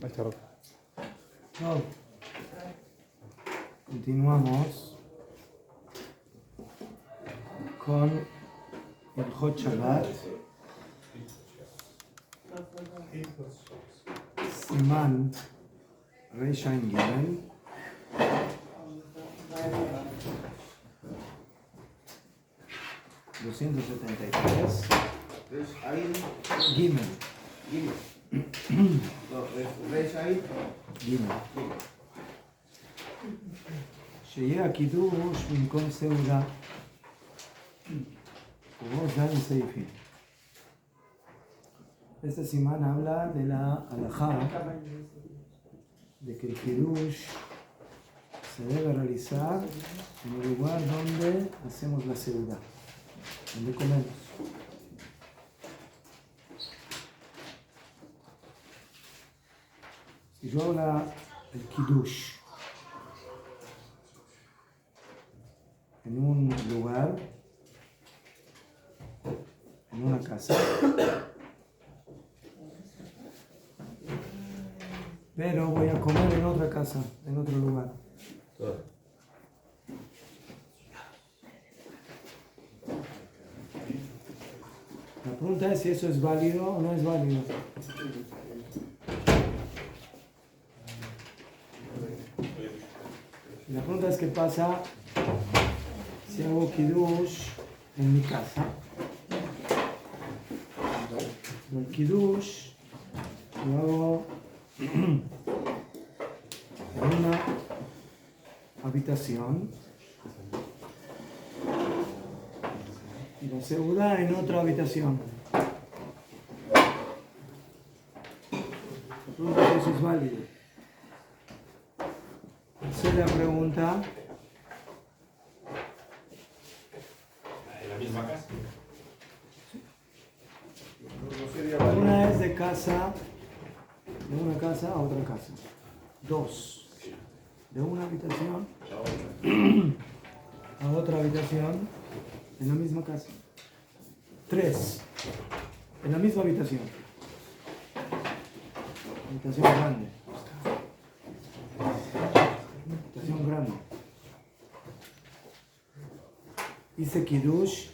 No. Continuamos con el Hot Shabbat, Siman Reish Ayin Gimel, $273. Gimel. Gimel. שיהיה הקידוש במקום סעודה ובו זין סעיפים. Este simán habla de la halajá de que el kiddush se debe realizar en el lugar donde hacemos la seuda, donde comemos. Si yo hago el kiddush en un lugar, en una casa, pero voy a comer en otra casa, en otro lugar. La pregunta es si eso es válido o no es válido. La pregunta es qué pasa si hago kiddush en mi casa. El kiddush lo hago en una habitación y la seuda en otra habitación. La pregunta es si eso es válido. Esa es la pregunta. ¿En la misma casa? Una es de casa, de una casa a otra casa. Dos, de una habitación a otra habitación en la misma casa. Tres, en la misma habitación. Habitación grande. Habitación grande. Hice kiddush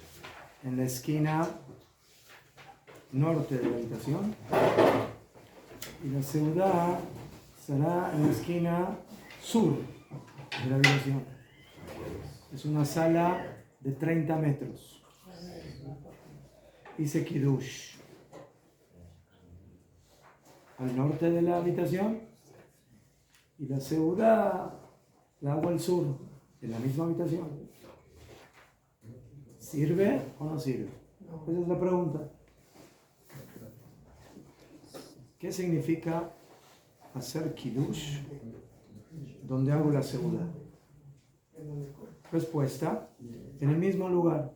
en la esquina norte de la habitación y la seuda será en la esquina sur de la habitación. Es una sala de 30 metros. Hice kiddush al norte de la habitación y la seuda la hago al sur de la misma habitación. ¿Sirve o no sirve? Esa es la pregunta. ¿Qué significa hacer kiddush donde hago la seuda? Respuesta, en el mismo lugar.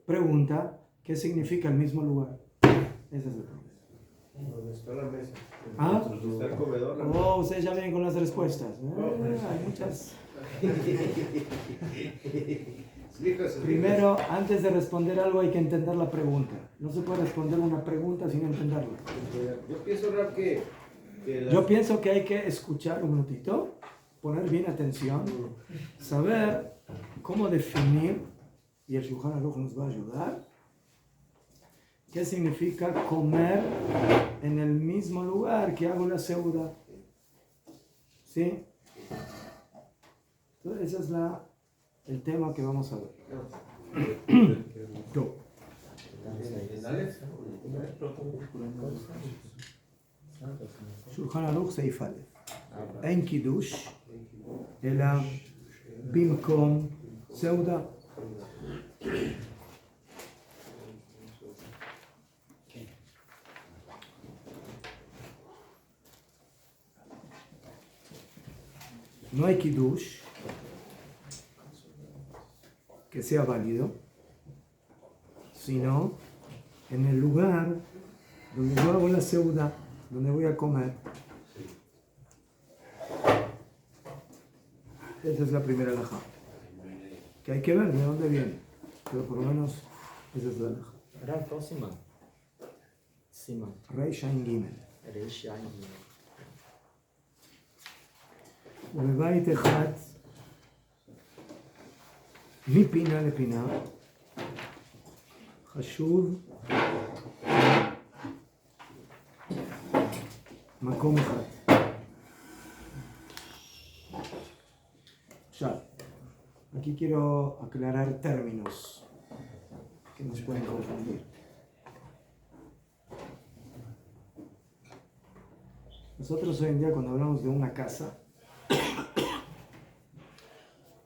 Pregunta, ¿qué significa el mismo lugar? Esa es la pregunta. ¿Dónde está la mesa? ¿Ah? ¿Dónde está el comedor? Oh, ustedes ya vienen con las respuestas. Hay muchas. Primero, antes de responder algo hay que entender la pregunta. No se puede responder una pregunta sin entenderla. Yo pienso, Rab, que Yo pienso que hay que escuchar un minutito, poner bien atención, saber cómo definir, y el Shulchan Aruch nos va a ayudar, qué significa comer en el mismo lugar que hago la seuda. ¿Sí? Entonces, ese es el tema que vamos a ver. Go. Shulchan Aruch Seif Aleph. En Kiddush, אלא במקום סעודה. No hay kiddush que sea válido, sino en el lugar donde yo hago la seuda, donde voy a comer. Esa es la primera halajá, que hay que ver de dónde viene, pero por lo menos esa es la halajá. Siman. Reish Ayin Gimel. ובבית אחד, מפינה לפינה, חשוב מקום אחד. עכשיו, aquí quiero aclarar términos que nos pueden confundir. Nosotros hoy en día cuando hablamos de una casa,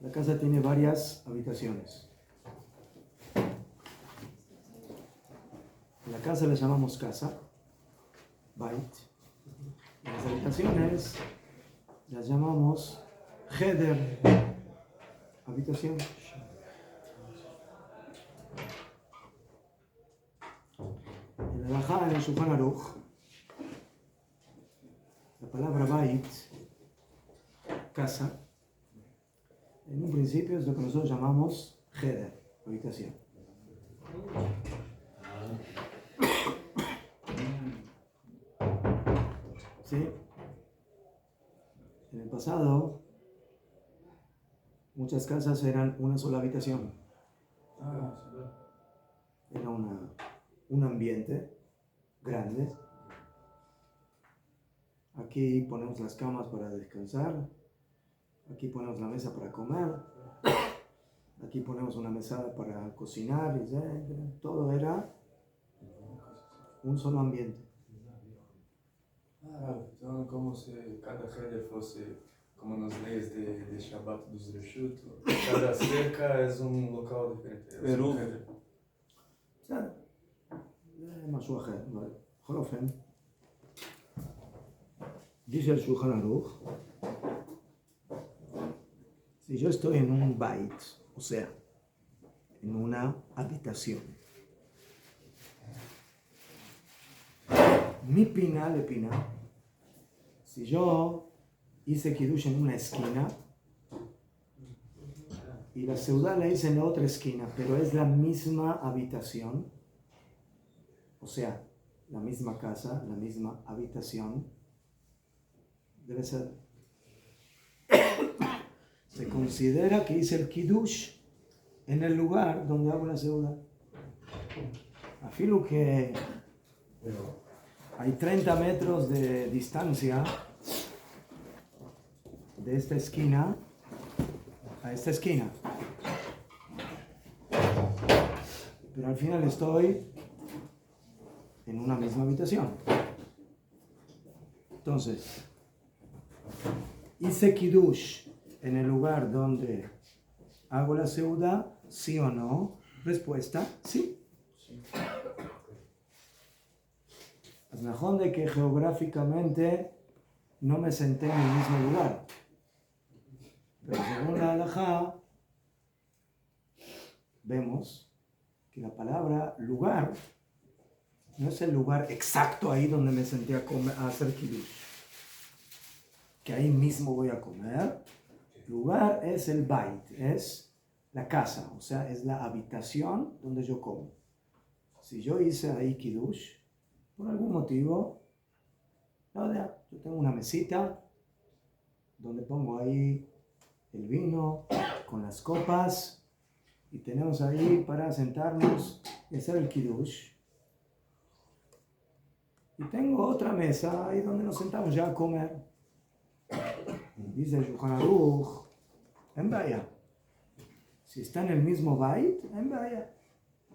la casa tiene varias habitaciones. La casa le llamamos casa, bait. Y las habitaciones las llamamos cheder, habitación. En el Halajá, en el Shulchan Aruch, la palabra bait, casa, en un principio es lo que nosotros llamamos cheder, habitación. ¿Sí? En el pasado, muchas casas eran una sola habitación. Era un ambiente grande. Aquí ponemos las camas para descansar. Aquí ponemos la mesa para comer. Aquí ponemos una mesada para cocinar. Etc. Todo era un solo ambiente. Então, como se cada Heder fosse, como nas leis de Shabbat dos Reshut, cada cerca é local diferente. Peru. בסדר, זה משהו אחר, אבל בכל אופן, dice el Shulchan Aruch, si yo estoy en un bait, o sea, en una habitación, mi pina le pina, si yo hice kiddush en una esquina y la seudá la hice en la otra esquina, pero es la misma habitación, o sea, la misma casa, la misma habitación, debe ser. Se considera que hice el kiddush en el lugar donde hago la seudá. Afilo que hay 30 metros de distancia de esta esquina a esta esquina. Pero al final estoy en una misma habitación. Entonces, hice kiddush en el lugar donde hago la seudá, ¿sí o no? Respuesta, sí. Es mejor de que geográficamente no me senté en el mismo lugar. Pero según la halajá, vemos que la palabra lugar no es el lugar exacto ahí donde me senté a hacer kiddush, que ahí mismo voy a comer. Lugar es el bait, es la casa, o sea, es la habitación donde yo como. Si yo hice ahí kiddush, por algún motivo, yo tengo una mesita donde pongo ahí el vino con las copas y tenemos ahí para sentarnos y hacer el kiddush. Y tengo otra mesa ahí donde nos sentamos ya a comer. Dice el Shulchan Aruch, en vaya. Si está en el mismo bait, en vaya.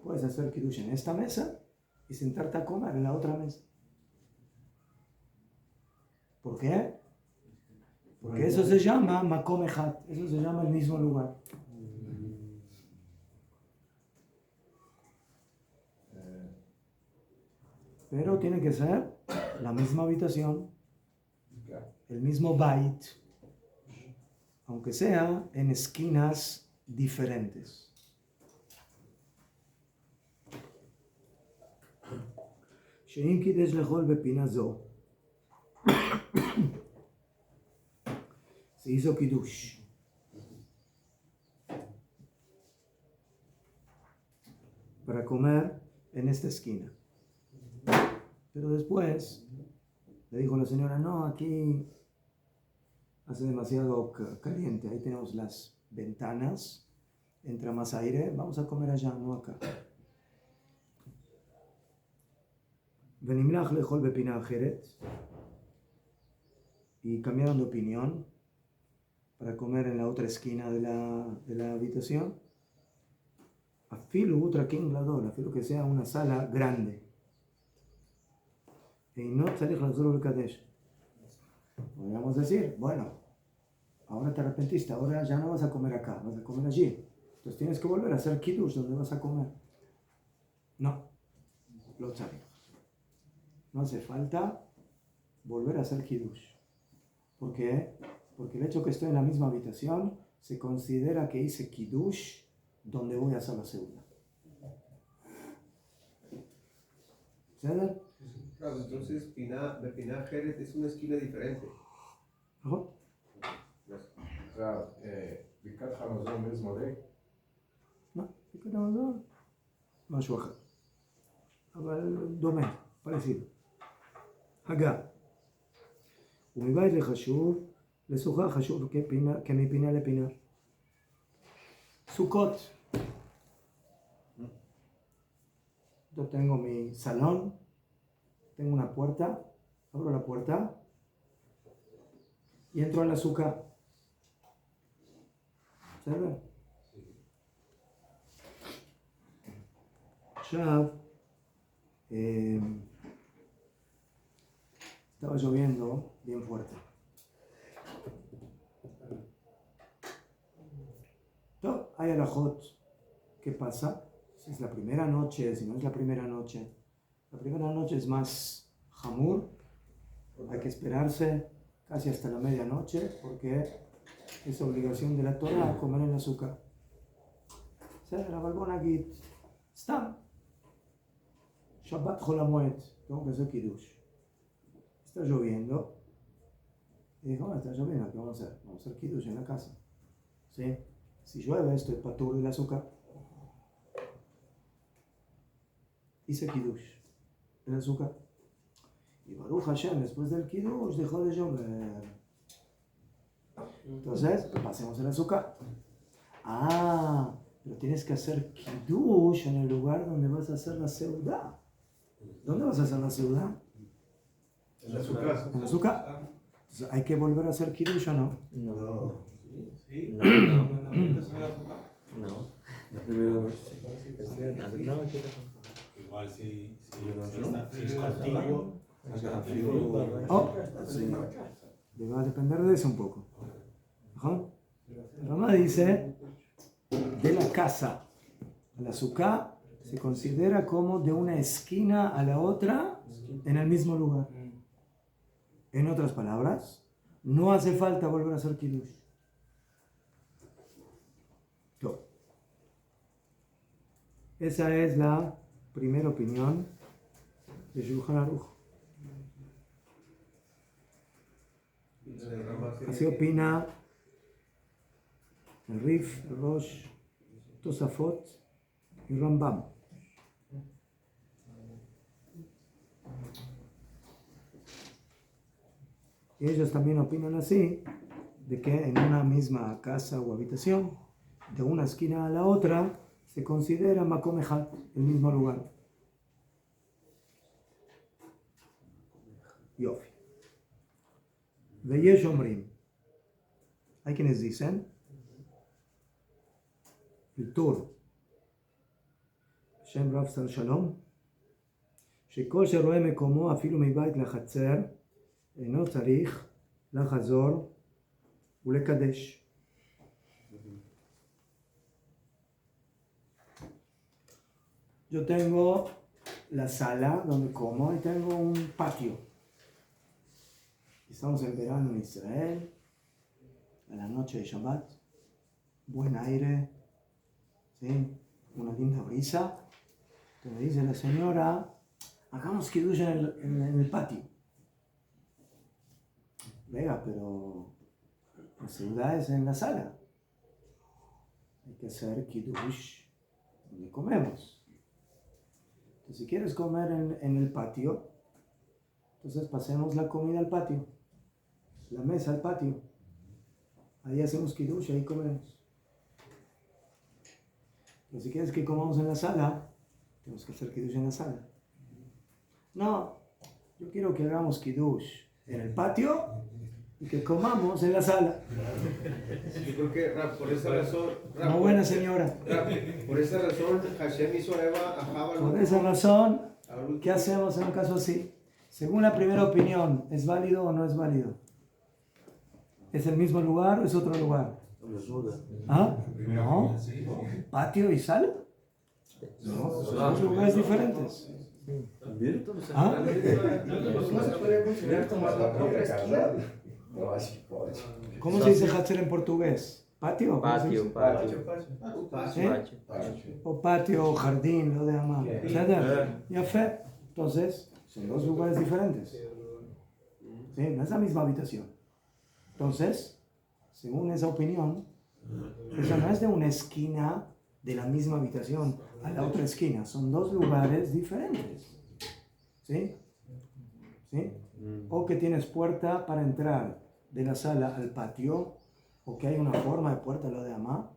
Puedes hacer kiddush en esta mesa y sentarte a comer en la otra mesa. ¿Por qué? Porque eso se llama makom echad, eso se llama el mismo lugar. Pero tiene que ser la misma habitación, el mismo bait, aunque sea en esquinas diferentes. שאם קידש לאכול בפינה זו, se hizo kiddush para comer en esta esquina, pero después Le dijo la señora, no, aquí hace demasiado caliente, ahí tenemos las ventanas, entra más aire, vamos a comer allá, no acá. Venimlach lejol bepina ajeret, y cambiaron de opinión para comer en la otra esquina de la habitación. Afilu utra king lador, afilu que sea una sala grande. Y no tzarich lazor kadesh. Podríamos decir, bueno, ahora te arrepentiste, ahora ya no vas a comer acá, vas a comer allí. Entonces tienes que volver a hacer kiddush donde vas a comer. No, lo tzarich. No hace falta volver a hacer kiddush. ¿Por qué? Porque el hecho que estoy en la misma habitación se considera que hice kiddush donde voy a hacer la segunda. ¿Sabes? Claro, entonces Bepina Jerez es una esquina diferente. Ajá. O sea, Birkat Hamazon mismo de. No, no, משהו אחר. אבל דומה, parecido. הגה. ומבית לחשוב, לסוכה חשוב כמפינה לפינה. סוכות. Yo tengo mi salón, tengo una puerta, abro la puerta y entro al azúcar. ¿Sabes? עכשיו, estaba lloviendo bien fuerte. Todo, hay alajot. ¿Qué pasa? Si es la primera noche, si no es la primera noche. La primera noche es más jamur. Hay que esperarse casi hasta la medianoche porque es obligación de la Torah comer el azúcar. ¿Sabes? La balbona aquí está. Shabbat Chol HaMoed, tengo que hacer kiddush. Está lloviendo. Y dijo, está lloviendo, ¿qué vamos a hacer? Vamos a hacer kiddush en la casa. ¿Sí? Si llueve, estoy patur del azúcar. Hice kiddush, el azúcar. Y Baruch Hashem, después del kiddush, dejó de llover. Entonces, pasemos el azúcar. Ah, pero tienes que hacer kiddush en el lugar donde vas a hacer la seudá. ¿Dónde vas a hacer la seudá? En la azúcar. En el azúcar. Entonces, ¿hay que volver a hacer kiddush o no? No. Sí. No. No. La primera noche. No, Igual si es es contigo. Oh, sí. Va a depender de eso un poco. Ajá. Ramá dice, de la casa al azúcar se considera como de una esquina a la otra en el mismo lugar. En otras palabras, no hace falta volver a hacer kiddush. Esa es la primera opinión de Shulchan Aruch. Así opina el Rif, el Rosh, Tosafot y Rambam. Y ellos también opinan así, de que en una misma casa o habitación, de una esquina a la otra, se considera Makom Echad, el mismo lugar. Yofi. Veyesh Omrim. Hay quienes dicen, el Tur, Shem Rav Sar Shalom, שכל שרואה מקומו אפילו מבית לחצר, אינו צריך לחזור ולקדש. Yo tengo la sala donde como y tengo un patio. Estamos en verano en Israel, a la noche de Shabbat, buen aire, ¿sí? Una linda brisa. Entonces me dice la señora, hagamos kiddush en el patio. Venga, pero la ciudad es en la sala. Hay que hacer kiddush donde comemos. Entonces, si quieres comer en el patio, Entonces pasemos la comida al patio, la mesa al patio. Ahí hacemos kiddush, ahí comemos. Pero si quieres que comamos en la sala, tenemos que hacer kiddush en la sala. No, yo quiero que hagamos kiddush en el patio y que comamos en la sala. Yo creo que, Rab, por esa razón, Rab, No, buena señora. Rab, por esa razón, Hashem hizo a Eva, a Java, Por esa razón, al último. ¿qué hacemos en un caso así? Según la primera opinión, ¿es válido o no es válido? ¿Es el mismo lugar o es otro lugar? ¿Ah? No. ¿Patio y sala? No, son dos lugares diferentes. ¿Ah? No se puede considerar como la propia esquina. No, así puede. ¿Cómo se dice Hatzer en portugués? ¿Patio? ¿Cómo se dice? ¿Eh? O patio, o jardín, lo de amar. Ya fe. Entonces, son dos lugares diferentes. ¿Sí? No es la misma habitación. Entonces, según esa opinión, esa no es de una esquina de la misma habitación a la otra esquina. Son dos lugares diferentes. ¿Sí? ¿Sí? O que tienes puerta para entrar de la sala al patio, o que hay una forma de puerta, lo de amar.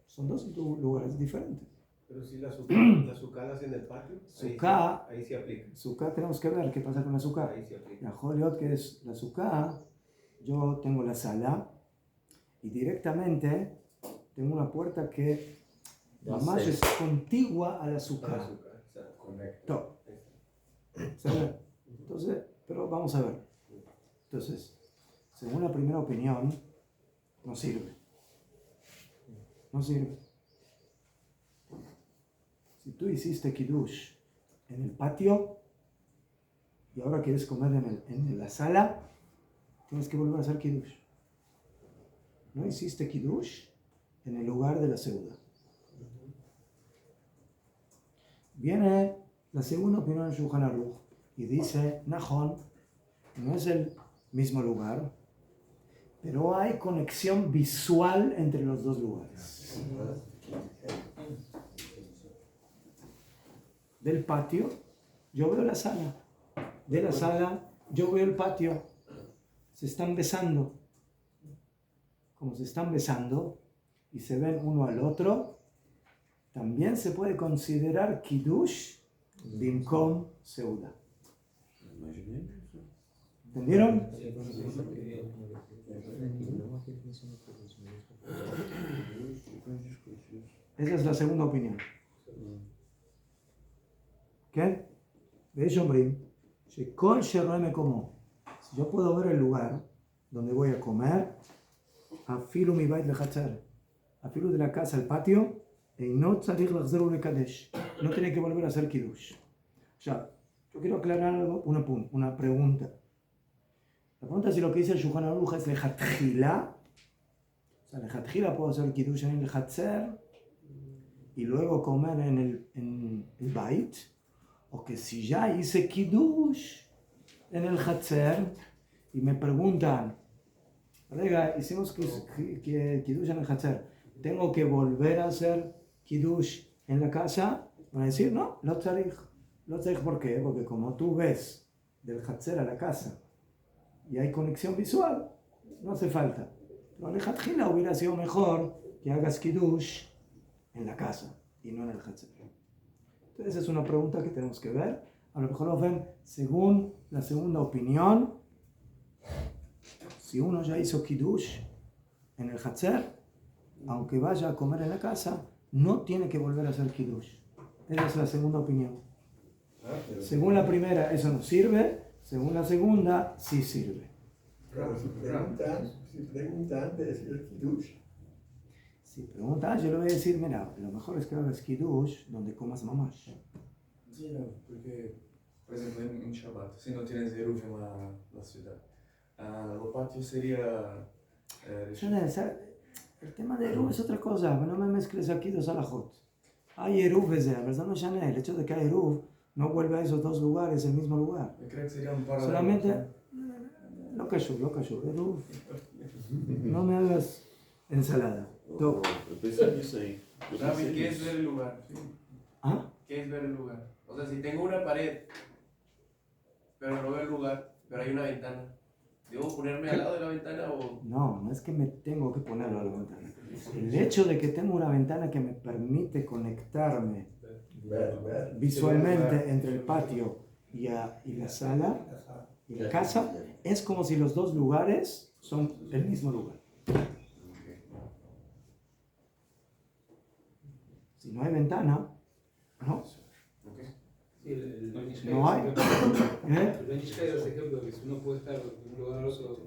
Son dos lugares diferentes. Pero si la azúcar la hacen en el patio, Sukkah, ahí se aplica. Sukkah tenemos que ver qué pasa con la Sukkah. Ahí se aplica. La Joliot, que es la Sukkah, yo tengo la sala y directamente tengo una puerta que más es contigua a la Sukkah. Top. ¿Sabe? Entonces, pero vamos a ver. Entonces, según la primera opinión, no sirve. No sirve. Si tú hiciste kiddush en el patio y ahora quieres comer en la sala, tienes que volver a hacer kiddush. No hiciste kiddush en el lugar de la seuda. Viene la segunda opinión de Shulchan Aruch y dice, Nahon, no es el mismo lugar, pero hay conexión visual entre los dos lugares. Del patio, yo veo la sala. De la sala, yo veo el patio. Se están besando. Como se están besando y se ven uno al otro, también se puede considerar kiddush bimkom seuda. ¿Entendieron? Esa es la segunda opinión. ¿Qué? ¿Veis, hombre? Si yo puedo ver el lugar donde voy a comer, afilu mi bait lechatzer, afilu de la casa al patio, y no tzarich lachzeru lekadesh, no tiene que volver a hacer kiddush. O sea, yo quiero aclarar algo, una pregunta. La pregunta es si lo que dice el Shulchan Aruch es lechatchila, o sea, lechatchila puedo hacer kiddush en el lechatzer y luego comer en el bait, o que si ya hice kiddush en el Hatzer y me preguntan, Rega, hicimos kiddush en el Hatzer, ¿tengo que volver a hacer kiddush en la casa? Van a decir, no, lo tzarich. ¿Por qué? Porque como tú ves del Hatzer a la casa y hay conexión visual, no hace falta. Pero en el Hatchila hubiera sido mejor que hagas kiddush en la casa y no en el Hatzer. Entonces es una pregunta que tenemos que ver. A lo mejor lo ven según la segunda opinión. Si uno ya hizo kiddush en el Hatzer, aunque vaya a comer en la casa, no tiene que volver a hacer kiddush. Esa es la segunda opinión. Según la primera, eso no sirve. Según la segunda, sí sirve. Si pregunta antes de decir el kiddush. Si pregunta, yo le voy a decir, mira, lo mejor es que hagas kiddush donde comas mamash. Sí, no, porque, por ejemplo, en Shabbat, si no tienes Eruv en la ciudad, el patio sería... El tema de Eruv es otra cosa, no me mezcles aquí dos alajot. Hay Eruv, ¿verdad? No, Shane, el hecho de que hay Eruv no vuelve a esos dos lugares, el mismo lugar. Yo creo que sería un par de... Solamente, lo cayó, Eruv. No me hagas ensalada. Oh, David, ¿qué es ver el lugar? ¿Sí? ¿Ah? ¿Qué es ver el lugar? O sea, si tengo una pared, Pero no veo el lugar, pero hay una ventana. ¿Debo ponerme al lado de la ventana o...? No, no es que me tengo que ponerlo a la ventana. El hecho de que tengo una ventana que me permite conectarme Ver. visualmente entre el patio y la sala y la casa es como si los dos lugares son el mismo lugar. Si no hay ventana, no. Sí, el No hay. ¿Eh? El Benishkai es el ejemplo que si uno puede estar en un lugar oso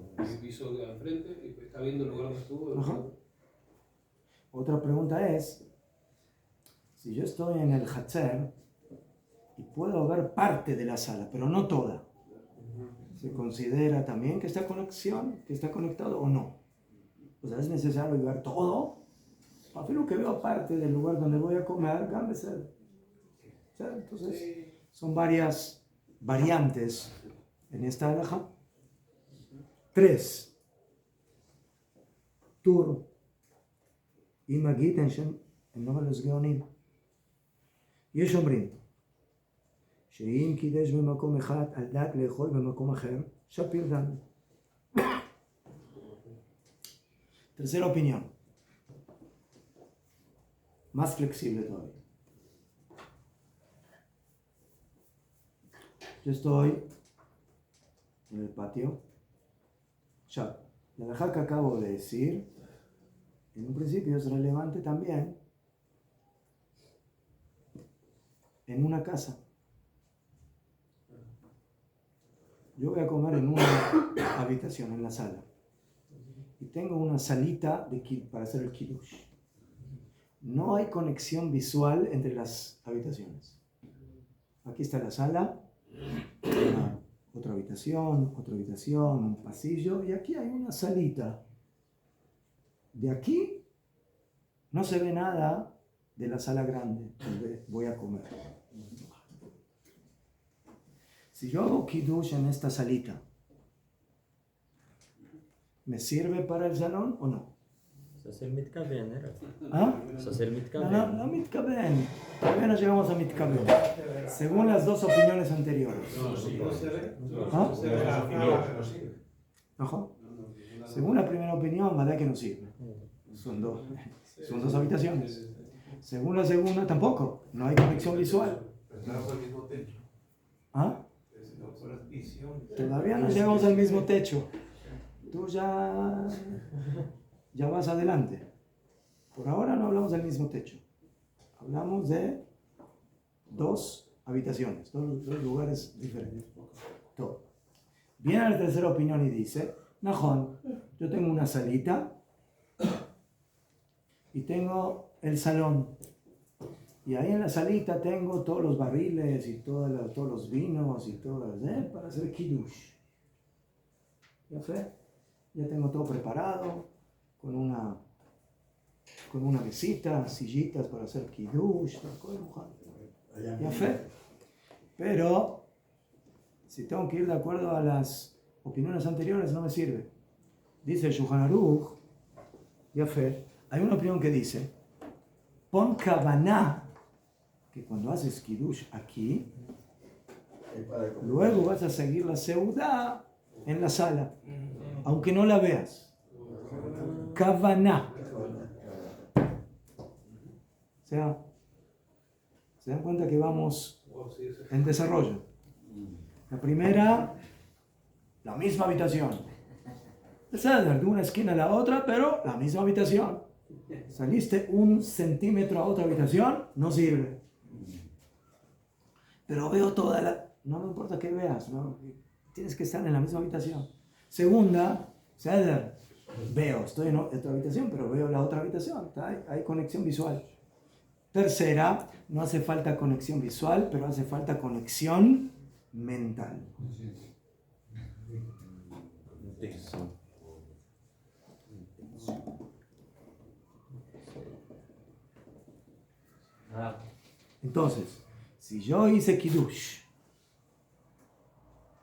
viso de al frente y está viendo el lugar donde estuvo. Ajá. Otra pregunta es, si yo estoy en el Hatzer y puedo ver parte de la sala, pero no toda, ¿se considera también que está conexión, que está conectado o no? O sea, ¿es necesario ver todo? Prefiero que veo parte del lugar donde voy a comer, entonces, son varias variantes en esta halajá. 3. Tur. אם מגיד, הם לא מלוס גאונים. יש אומרים שאם קידש במקום אחד על דעת לאכול במקום אחר, שפיר דן. Tercera opinión. Más flexible todavía. Yo estoy en el patio. Ya, la halajá que acabo de decir, en un principio es relevante también en una casa. Yo voy a comer en una habitación, en la sala. Y tengo una salita para hacer el kiddush. No hay conexión visual entre las habitaciones. Aquí está la sala, otra habitación, un pasillo, y aquí hay una salita. De aquí no se ve nada de la sala grande donde voy a comer. Si yo hago kiddush en esta salita, ¿me sirve para el salón o no? זה מתכוון, ¿Ah? זה מתכוון. No מתכוון. Todavía no llegamos a מתכוון. Según las dos opiniones anteriores. ¿Ah? ¿Ojo? Según la primera opinión, ¿verdad que no sirve? Son dos habitaciones. Según la segunda, tampoco. No hay conexión visual. ¿Ah? Todavía no llegamos al mismo techo. Tú ya vas adelante. Por ahora no hablamos del mismo techo. Hablamos de dos habitaciones, dos lugares diferentes. Todo. Viene la tercera opinión y dice, Najón, yo tengo una salita y tengo el salón. Y ahí en la salita tengo todos los barriles y todos los vinos y todo, para hacer kiddush. ¿Ya sé? Ya tengo todo preparado, con una mesita, sillitas para hacer kiddush, ya sé. Pero, si tengo que ir de acuerdo a las opiniones anteriores, no me sirve. Dice el Shulchan Aruch, ya sé, hay una opinión que dice, pon kavaná, que cuando haces kiddush aquí, luego vas a seguir la seudá en la sala, aunque no la veas. Kavaná. O sea, se dan cuenta que vamos en desarrollo. La primera, la misma habitación. De una esquina a la otra, pero la misma habitación. Saliste 1 centímetro a otra habitación, no sirve. Pero veo toda la... No me importa que veas, ¿no? Tienes que estar en la misma habitación. Segunda, veo, estoy en otra habitación, pero veo la otra habitación. Hay conexión visual. Tercera, no hace falta conexión visual, pero hace falta conexión mental. Entonces, si yo hice kiddush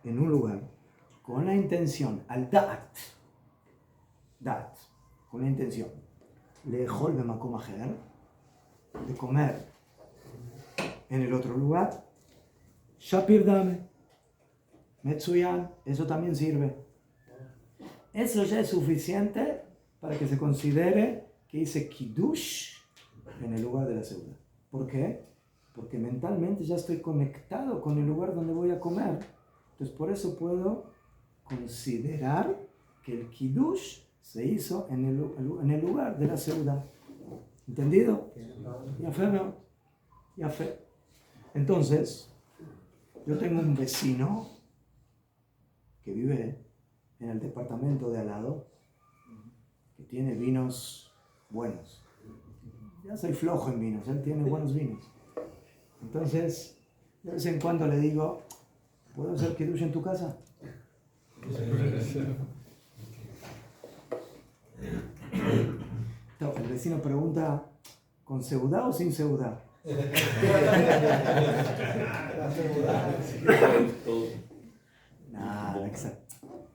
en un lugar con la intención, al da'at, con la intención, leejol bemakom acher, de comer en el otro lugar, shapir dame, Metsuyan, eso también sirve. Eso ya es suficiente para que se considere que hice Kiddush en el lugar de la Seuda. ¿Por qué? Porque mentalmente ya estoy conectado con el lugar donde voy a comer. Entonces por eso puedo considerar que el Kiddush se hizo en el lugar de la Seuda. ¿Entendido? Ya fe, ¿no? Ya fe. Entonces, yo tengo un vecino que vive en el departamento de al lado, que tiene vinos buenos. Ya soy flojo en vinos, él tiene buenos vinos. Entonces, de vez en cuando le digo, ¿puedo hacer kiddush en tu casa? Entonces, el vecino pregunta, ¿con seudá o sin seudá?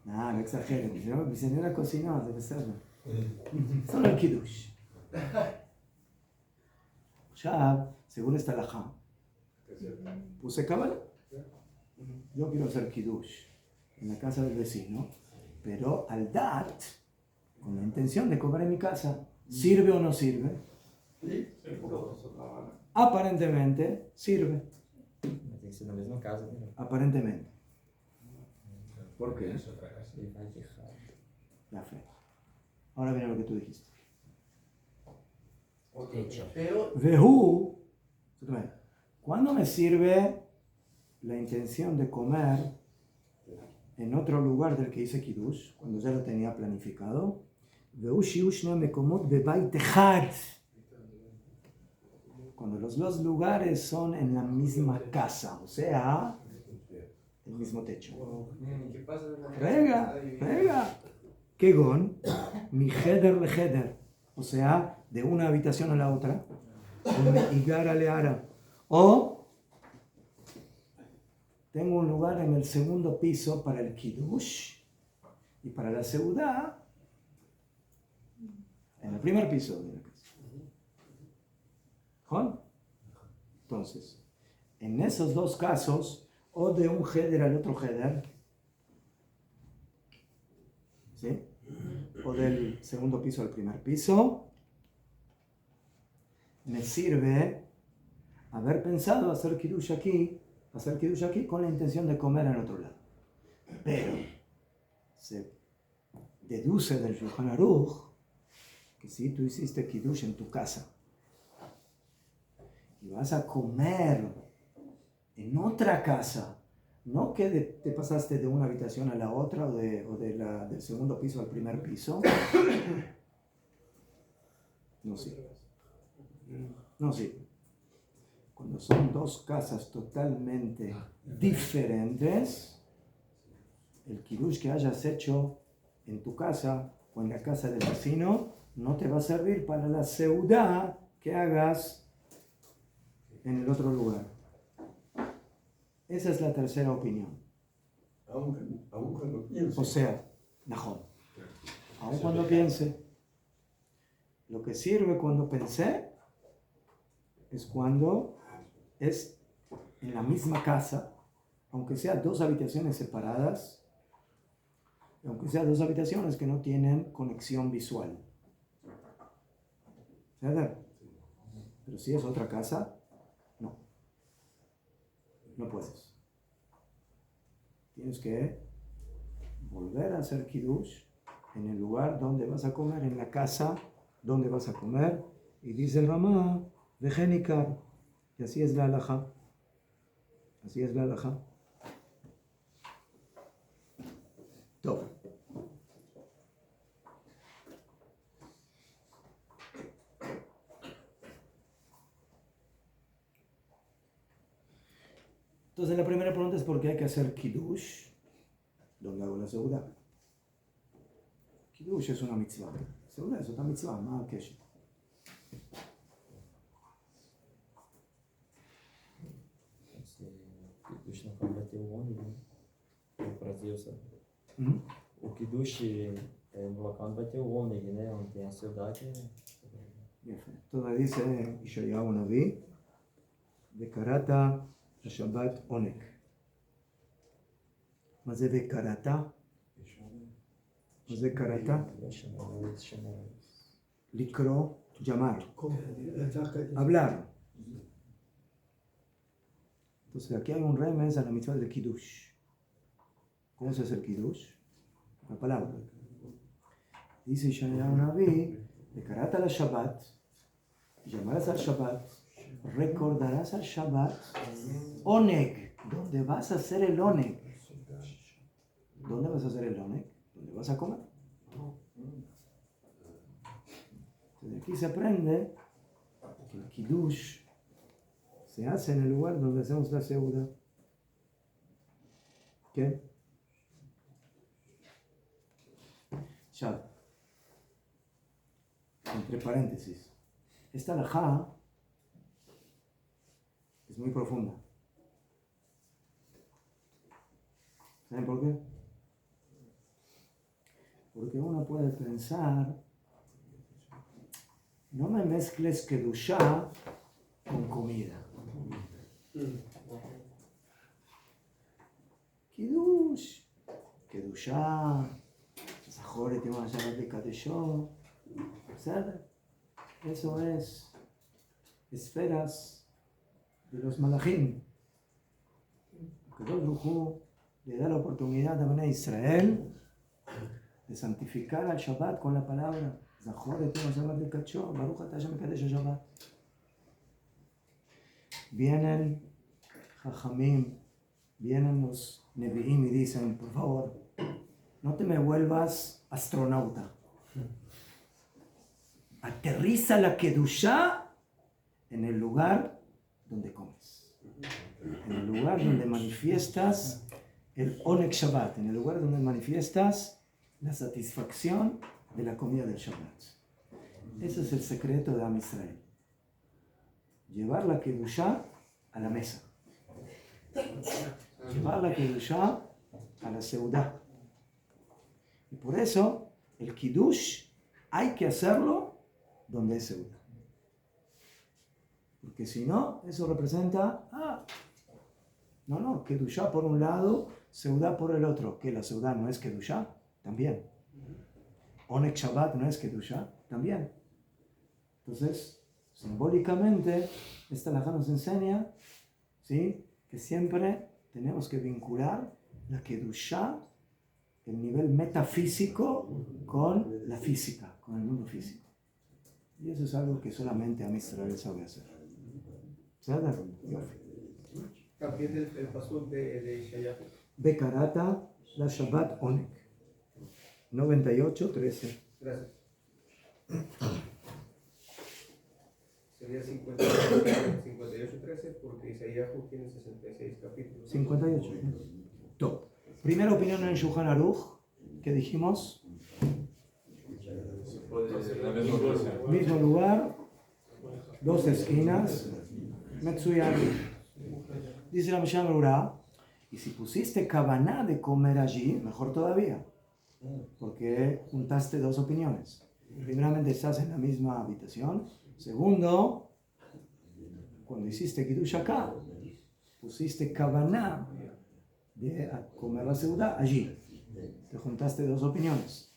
No exageren. Mi señora cocinó, debe ser. Solo el kiddush. Ya, según esta halajá, puse cábala. Yo quiero hacer kiddush en la casa del vecino, pero al dat, con la intención de comer en mi casa, ¿sirve o no sirve? Aparentemente sirve. Tem que ser na mesma casa, né? Aparentemente. ¿Por qué? Ele vai errar. La fe. Ahora viene lo que tú dijiste. Pero Vehu. ¿Cuándo me sirve la intención de comer en otro lugar del que hice kiddush? Cuando ya lo tenía planificado. Vehu shiushna mekomot bebait echad. Cuando los dos lugares son en la misma casa, o sea, el mismo techo. ¿qué pasa? Rega. Kegon, mi heder le heder, o sea, de una habitación a la otra, igara le ara. O tengo un lugar en el segundo piso para el kiddush y para la seudá en el primer piso de la casa. ¿Con? Entonces, en esos dos casos, o de un heder al otro heder, ¿sí? O del segundo piso al primer piso, me sirve haber pensado hacer kiddush aquí con la intención de comer en otro lado. Pero se deduce del Shulchan Aruch que si tú hiciste kiddush en tu casa y vas a comer en otra casa, no que te pasaste de una habitación a la otra o del segundo piso al primer piso, no sirve. No sirve. Cuando son dos casas totalmente diferentes, el kiddush que hayas hecho en tu casa o en la casa del vecino no te va a servir para la seudá que hagas en el otro lugar. Esa es la tercera opinión. Aún cuando pienso. O sea, Nahom, aun cuando piense, lo que sirve cuando pensé es cuando es en la misma casa, aunque sea dos habitaciones separadas, aunque sea dos habitaciones que no tienen conexión visual. ¿Verdad? Pero si es otra casa, no puedes. Tienes que volver a hacer kiddush en el lugar donde vas a comer, en la casa donde vas a comer. Y dice el Ramá, Vejenikar. Y así es la halajá. Así es la halajá. Todo. Entonces la primera pregunta es ¿por qué hay que hacer kiddush? ¿Dónde hago la seudá? Kiddush es una mitzvah. Seudá es otra mitzvah, ¿no? ¿Qué? O Kiddush não vai ter o ônibus, né? No Brasil, sabe? Uhum. O Kiddush no local onde vai ter o ônibus, né? Onde tem a cidade. Entonces dice Yeshayahu Naví, de Karata Shabbat Onek. מה זה וקראת? מה זה קראת? לקרוא, llamar, hablar. Entonces aquí hay un remes a la mitzvah del kiddush. ¿Cómo se hace el kiddush? La palabra. Dice Yeshayahu Naví, וקראת על השבת, llamarás al Shabbat, recordarás al Shabbat, oneg, donde vas a hacer el oneg. ¿Dónde vas a hacer el oneg? ¿Dónde vas a comer? Entonces aquí se aprende que el kiddush se hace en el lugar donde hacemos la seuda. ¿Qué? Ya. Entre paréntesis. Esta halajá es muy profunda. ¿Saben por qué? Porque uno puede pensar, no me mezcles kedushá con comida. Kiddush, kedushá, zahor et yom hashabat lekadesho, ¿sabe? Eso es esferas de los malachim. Que Dios le da la oportunidad también a Israel de santificar al Shabbat con la palabra Zahor et yom hashabat lekadesho, Baruch atah Hashem mekadesh Shabbat. Vienen Jajamim, vienen los Nevi'im y dicen, por favor, no te me vuelvas astronauta. Aterriza la Kedushá en el lugar donde comes. En el lugar donde manifiestas el Oneg Shabbat. En el lugar donde manifiestas la satisfacción de la comida del Shabbat. Ese es el secreto de Am Israel. Llevar la Kedushá a la mesa. Llevar la Kedushá a la Seudá. Y por eso el Kiddush hay que hacerlo donde es Seudá. Porque si no, eso representa, Kedushá por un lado, Seudá por el otro. ¿Que la Seudá no es Kedushá? También. Oneg Shabbat no es Kedushá? También. Entonces, simbólicamente, esta halajá nos enseña, ¿sí?, que siempre tenemos que vincular la Kedushá, el nivel metafísico, con la física, con el mundo físico. Y eso es algo que solamente Am Israel sabe hacer. ¿Sabes? También el paso de Yeshayahu. Bekarata la Shabbat Oneg. 98:13. Gracias. Sería 58:13 porque Yeshayahu tiene 66 capítulos. 58. Top. Primera opinión en Shulchan Aruch, que dijimos, mismo lugar, dos esquinas, Metsuyan. Dice la Mishnah Berurah, y si pusiste kavaná de comer allí, mejor todavía, porque juntaste dos opiniones. Primeramente, estás en la misma habitación. Segundo, cuando hiciste Kiddush acá, pusiste kavaná de comer la seudá allí. Te juntaste dos opiniones.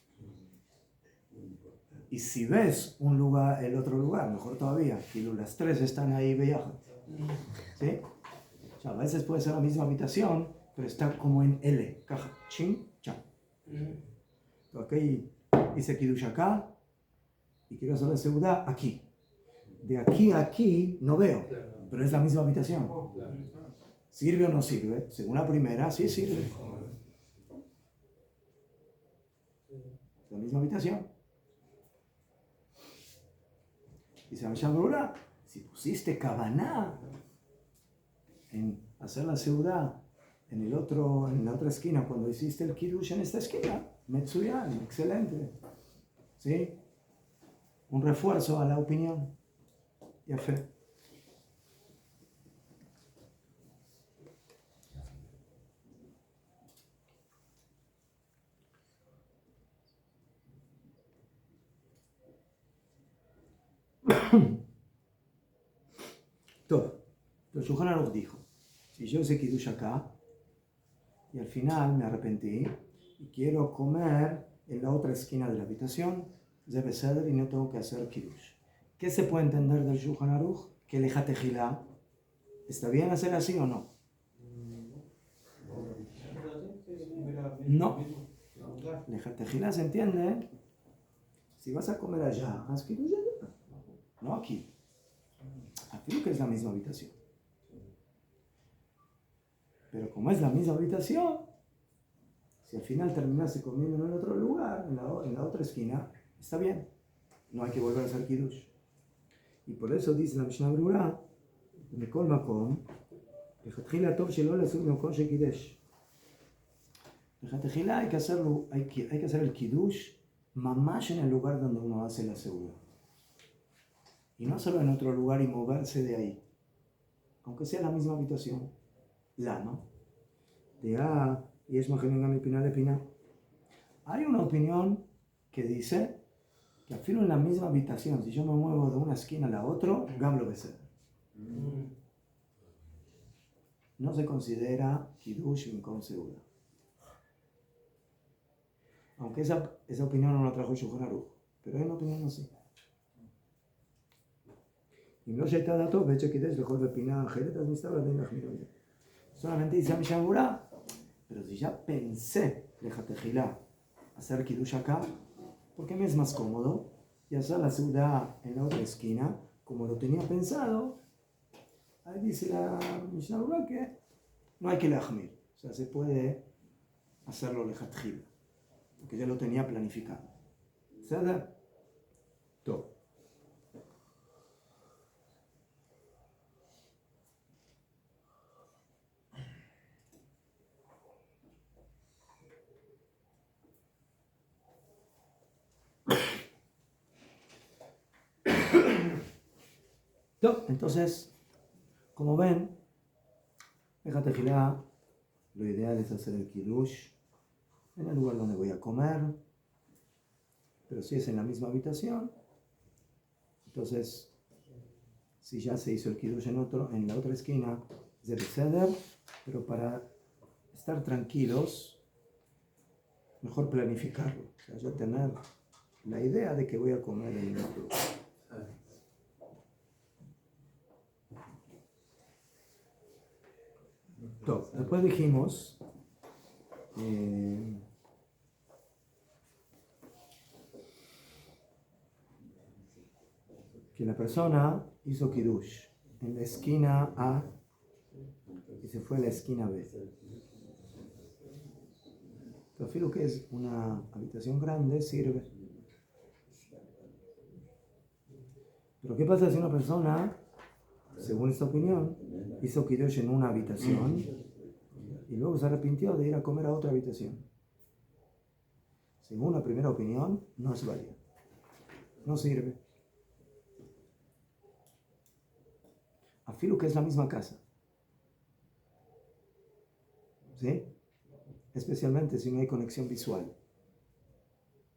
Y si ves un lugar, el otro lugar, mejor todavía, que las tres están ahí beyajat. ¿Sí? O sea, a veces puede ser la misma habitación, pero está como en L, caja, chin, cha. Aquí hice Kiddush acá y quiero hacer la seudá aquí. De aquí a aquí no veo, pero es la misma habitación. ¿Sirve o no sirve? Según la primera, sí sirve. La misma habitación. Dice la Mishnah Berurah, si pusiste kavaná en hacer la seudá en la otra esquina, cuando hiciste el kiddush en esta esquina, Metsuyan, excelente. ¿Sí? Un refuerzo a la opinión y a fe. Todo. Pero Shulchan Aruch dijo, si yo hice Kiddush acá, y al final me arrepentí y quiero comer en la otra esquina de la habitación, debe ser y no tengo que hacer kiddush. ¿Qué se puede entender del Shulchan Aruch? Que el Tejilá, ¿está bien hacer así o no? No. El Tejilá se entiende, si vas a comer allá, haz kiddush allá, no aquí. Aquí que es la misma habitación. Pero como es la misma habitación, si al final terminaste comiendo en otro lugar, en la otra esquina, está bien. No hay que volver a hacer kiddush. Y por eso dice la Mishnah Berurah, Mikol Makom, Lechatchila Tov Shelo Lasur Makom Shekidesh. Lechatchila hay que hacer el kiddush mamash en el lugar donde uno hace la segura. Y no solo en otro lugar y moverse de ahí. Aunque sea la misma habitación. ¿no? Y es hay una opinión que dice que al fin en la misma habitación, si yo me muevo de una esquina a la otra, Gam lo ser. No se considera Kiddush Minkom Segura. Aunque esa opinión no la trajo Shulchan Aruch, pero hay una opinión así. Y no se está dato, de hecho, Kiddush mejor de Pinah, Jeretas, Mistaba, de Nachmiroya. Solamente dice a Mishnah Berurah, pero si ya pensé, Lechatchila, hacer Kiddush acá, porque me es más cómodo, y hacer la ciudad en la otra esquina, como lo tenía pensado, ahí dice la Mishnah Berurah que no hay que lejmir, o sea, se puede hacerlo Lechatchila, porque ya lo tenía planificado. ¿Sada? Todo. Entonces, como ven, Lechatchila, lo ideal es hacer el kiddush en el lugar donde voy a comer, pero si es en la misma habitación, entonces, si ya se hizo el kiddush en la otra esquina, debe ceder, pero para estar tranquilos, mejor planificarlo, o sea, ya tener la idea de que voy a comer en el otro lugar. Después dijimos que la persona hizo kiddush en la esquina A y se fue a la esquina B. Entonces, lo que es una habitación grande sirve. Pero ¿qué pasa si una persona, según esta opinión, hizo kiddush en una habitación y luego se arrepintió de ir a comer a otra habitación? Según la primera opinión, no es válida. No sirve. Afilo que es la misma casa. ¿Sí? Especialmente si no hay conexión visual.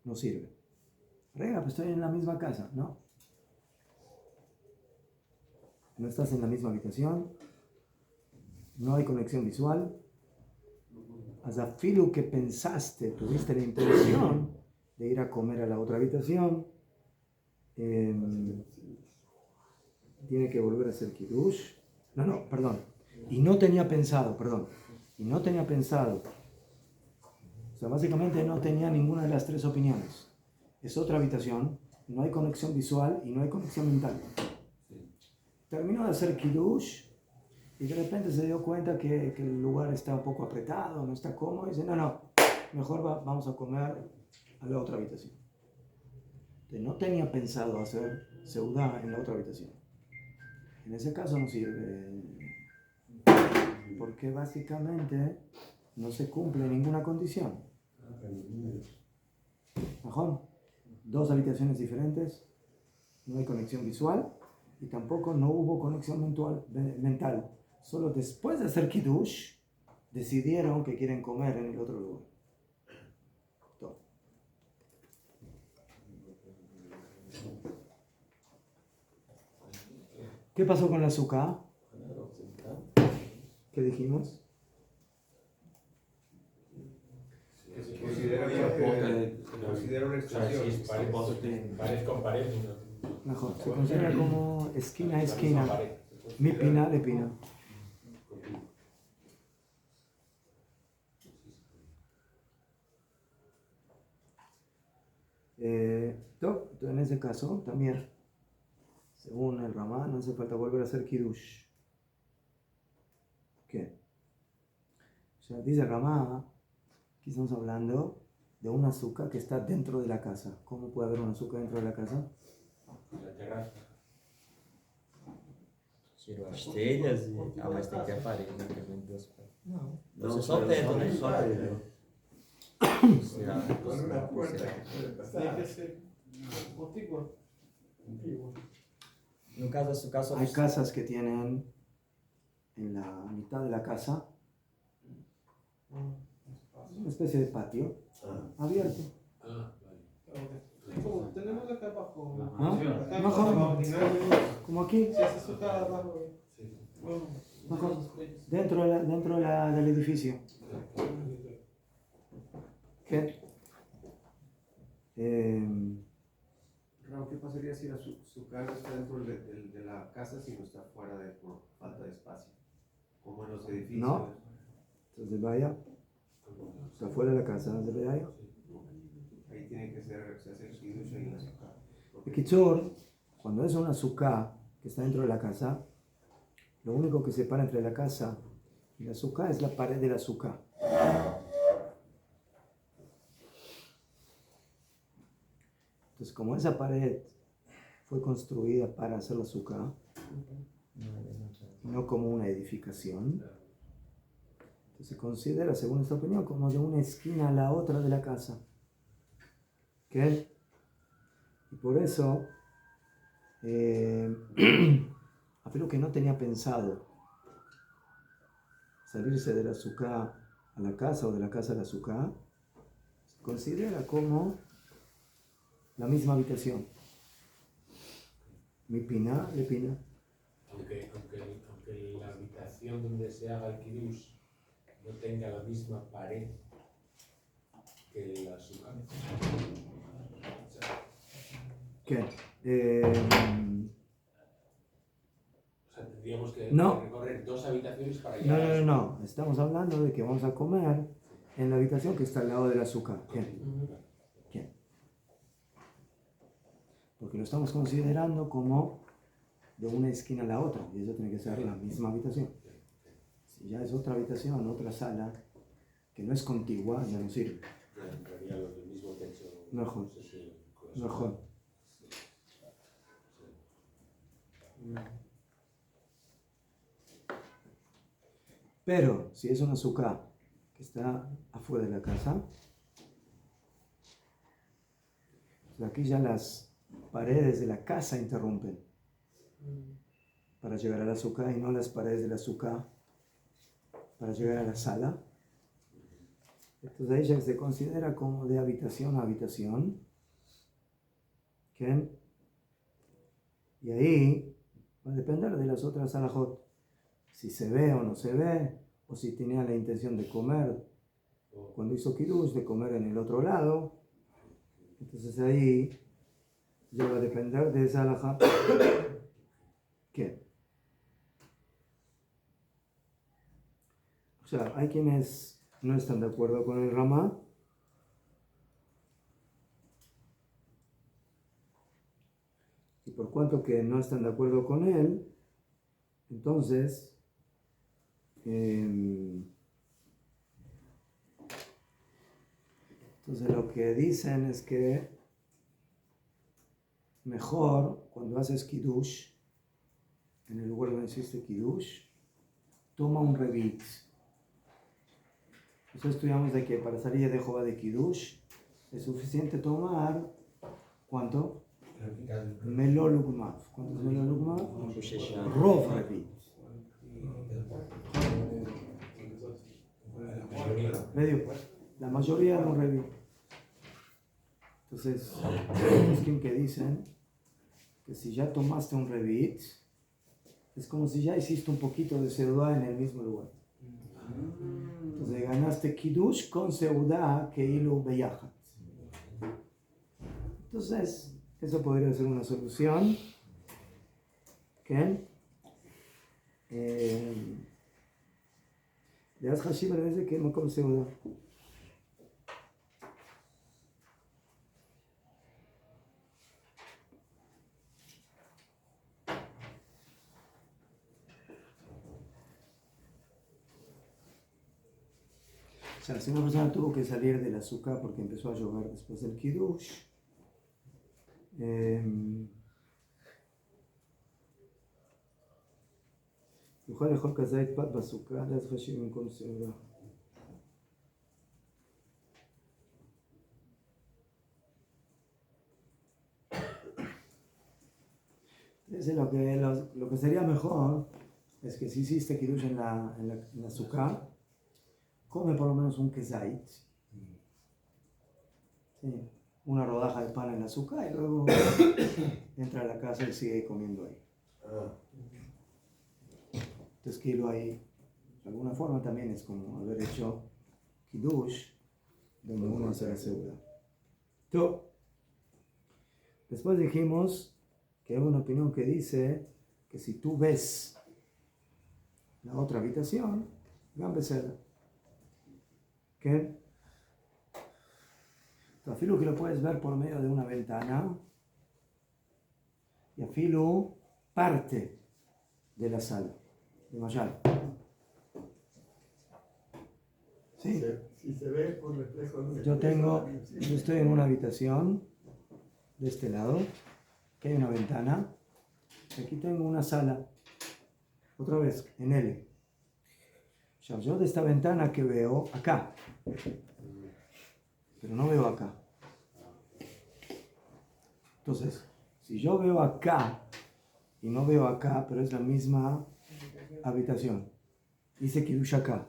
No sirve. Rega, pues estoy en la misma casa. No. No estás en la misma habitación. No hay conexión visual. Afilo que pensaste, tuviste la intención de ir a comer a la otra habitación, tiene que volver a hacer kiddush. Y no tenía pensado. O sea, básicamente no tenía ninguna de las tres opiniones. Es otra habitación, no hay conexión visual y no hay conexión mental. Terminó de hacer kiddush y de repente se dio cuenta que el lugar está un poco apretado, no está cómodo, y dice, mejor vamos a comer a la otra habitación. Entonces, no tenía pensado hacer seudá en la otra habitación. En ese caso no sirve, porque básicamente no se cumple ninguna condición. Mejor, dos habitaciones diferentes, no hay conexión visual y tampoco no hubo conexión mental. Solo después de hacer kiddush decidieron que quieren comer en el otro lugar. Todo. ¿Qué pasó con la azúcar? ¿Qué dijimos? considera una O sea, si extensión. es pared con pared, Mejor, se considera como esquina a misma esquina. pared. Mi pina de pina. En ese caso, también, según el Ramá, no hace falta volver a hacer Kiddush. ¿Qué? O sea, dice el Ramá, aquí estamos hablando de un azúcar que está dentro de la casa. ¿Cómo puede haber un azúcar dentro de la casa? La terraza. Tirou as telhas e. Ah, mas tem que ter a parede, né? Que vem duas partes. Não. Você só tenta, né? Só tenta. Será? Con una puerta Será? que puede Tiene pasar. que ser contigua. No caso da sua casa, Hay casas que tienen en la mitad de la casa una especie de patio Ah. abierto. Ah, vale. Como tenemos acá abajo. ¿Ah? Acá Mejor. abajo. Como aquí, Si haces su cara abajo. Sí. Bueno, mejor. Del edificio. ¿Qué? Raúl, ¿qué pasaría si su carro está dentro de la casa si no está fuera por falta de espacio? Como en los edificios. No. Entonces vaya, está fuera de la casa, se ve ahí. Ahí tiene que se hace el kiddush ahí en la sukkah. El kitzur, cuando es una sukkah que está dentro de la casa, lo único que separa entre la casa y la sukkah es la pared de la sukkah. Entonces, como esa pared fue construida para hacer la sukkah, no como una edificación, entonces se considera, según esta opinión, como de una esquina a la otra de la casa. ¿Qué? Y por eso, afirmo que no tenía pensado salirse de la sukkah a la casa o de la casa a la sukkah, se considera como la misma habitación. Mi pina, le pina. Aunque la habitación donde se haga el kiddush no tenga la misma pared que la sukkah. ¿Qué? O sea, tendríamos que No. recorrer dos habitaciones para No, llegar a no, la no, sukkah. no. Estamos hablando de que vamos a comer en la habitación que está al lado de la sukkah. ¿Qué? ¿Qué? Porque lo estamos considerando como de una esquina a la otra, y eso tiene que ser la misma habitación. Si ya es otra habitación, otra sala, que no es contigua, ya no sirve. Entraría los del mismo techo. Mejor. No sé si con la sukkah. Mejor. Pero si es una sukkah que está afuera de la casa, pues aquí ya las paredes de la casa interrumpen para llegar a la sukkah y no las paredes de la sukkah para llegar a la sala. Entonces ahí ya se considera como de habitación a habitación. ¿Qué? Y ahí va a depender de las otras halajot. Si se ve o no se ve, o si tenía la intención de comer cuando hizo kiddush, de comer en el otro lado. Entonces ahí ya va a depender de esa halajá. ¿Qué? O sea, hay quienes no están de acuerdo con el Ramá. Y por cuanto que no están de acuerdo con él, entonces lo que dicen es que mejor cuando haces kiddush, en el lugar donde hiciste kiddush, toma un revit. Nosotros estudiamos de que para salir de Jehová de kiddush es suficiente tomar, ¿cuánto? Meló lugmav. ¿Cuánto es meló lugmav? Rov revit. Medio, la mayoría de un revit. Entonces, hay quien que dicen que si ya tomaste un revit, es como si ya hiciste un poquito de seudá en el mismo lugar. Entonces, ganaste Kiddush con Seudá que Ilu Beyachat. Entonces, eso podría ser una solución. ¿Qué? Le das Hashim a veces que no con Seudá. O sea, si una persona tuvo que salir del azúcar porque empezó a llover después del Kiddush, יוכל לאכול כזית פת בסוכה, אז חשיב במקום סעודה. Entonces, lo que sería mejor es que si hiciste Kiddush en la azúcar, come por lo menos un kezait, sí, una rodaja de pan en la azúcar y luego entra a la casa y sigue comiendo ahí. Entonces, kilo ahí, de alguna forma también es como haber hecho Kiddush, donde uno hace la segura. Después dijimos que hay una opinión que dice que si tú ves la otra habitación, Gambeseda. ¿Qué? Afilo que lo puedes ver por medio de una ventana y afilo parte de la sala. De Mayal. ¿Sí? Si se ve por reflejo. Yo estoy en una habitación de este lado, que hay una ventana, y aquí tengo una sala, otra vez, en L. O sea, yo de esta ventana que veo acá, pero no veo acá. Entonces, si yo veo acá y no veo acá, pero es la misma habitación, dice Kiddush acá,